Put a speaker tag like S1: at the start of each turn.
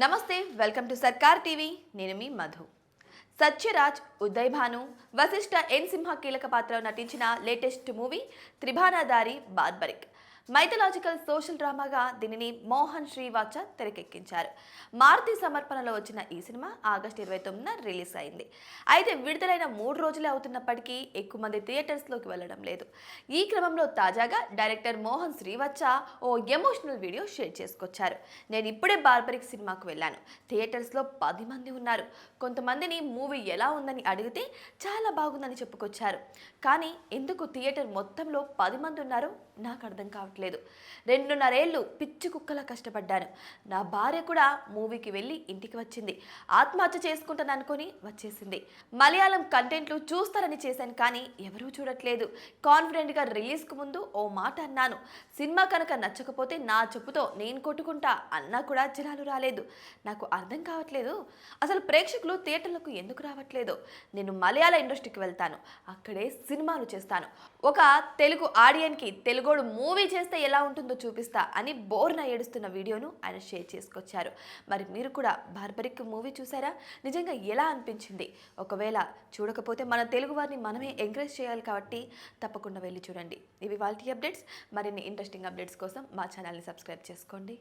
S1: నమస్తే welcome to సర్కార్ TV నేను మీ మధు సత్యరాజ్ ఉదయ్ భాను వశిష్ఠ ఎన్ సింహ కీలక పాత్రలో నటించిన latest movie Tribhanadhari Barbarik mythological social డ్రామాగా దీనిని మోహన్ శ్రీవాచ తెరకెక్కించారు. మారుతి సమర్పణలో వచ్చిన ఈ సినిమా ఆగస్టు 29న రిలీజ్ అయింది. అయితే విడుదలైన 3 రోజులే అవుతున్నప్పటికీ ఎక్కువ మంది థియేటర్స్లోకి వెళ్ళడం లేదు. ఈ క్రమంలో తాజాగా డైరెక్టర్ మోహన్ శ్రీవాచ ఓ ఎమోషనల్ వీడియో షేర్ చేసుకొచ్చారు. నేను ఇప్పుడే బార్బరిక్ సినిమాకు వెళ్ళాను. థియేటర్స్లో 10 మంది ఉన్నారు. కొంతమందిని మూవీ ఎలా ఉందని అడిగితే చాలా బాగుందని చెప్పుకొచ్చారు. కానీ ఎందుకు థియేటర్ మొత్తంలో 10 మంది ఉన్నారో నాకు అర్థం కావట్లేదు. 2.5 ఏళ్ళు పిచ్చి కుక్కలా కష్టపడ్డాను. నా భార్య కూడా మూవీకి వెళ్ళి ఇంటికి వచ్చింది. ఆత్మహత్య చేసుకుంటాను అనుకుని వచ్చేసింది. మలయాళం కంటెంట్లు చూస్తారని చేశాను కానీ ఎవరూ చూడట్లేదు. కాన్ఫిడెంట్గా రిలీజ్కు ముందు ఓ మాట అన్నాను, సినిమా కనుక నచ్చకపోతే నా చెప్పుతో నేను కొట్టుకుంటా అన్నా కూడా జనాలు రాలేదు. నాకు అర్థం కావట్లేదు అసలు ప్రేక్షకులు థియేటర్లకు ఎందుకు రావట్లేదు. నేను మలయాళ ఇండస్ట్రీకి వెళ్తాను, అక్కడే సినిమాలు చేస్తాను. ఒక తెలుగు ఆడియన్కి తెలుగోడు మూవీ చేస్తే ఎలా ఉంటుందో చూపిస్తా అని బోర్న ఏడుస్తున్న వీడియోను ఆయన షేర్ చేసుకొచ్చారు. మరి మీరు కూడా బార్బరిక్ మూవీ చూసారా? నిజంగా ఎలా అనిపించింది? ఒకవేళ చూడకపోతే మన తెలుగు వారిని మనమే ఎంకరేజ్ చేయాలి కాబట్టి తప్పకుండా వెళ్ళి చూడండి. ఇవి వాళ్ళ అప్డేట్స్. మరిన్ని ఇంట్రెస్టింగ్ అప్డేట్స్ కోసం మా ఛానల్ని సబ్స్క్రైబ్ చేసుకోండి.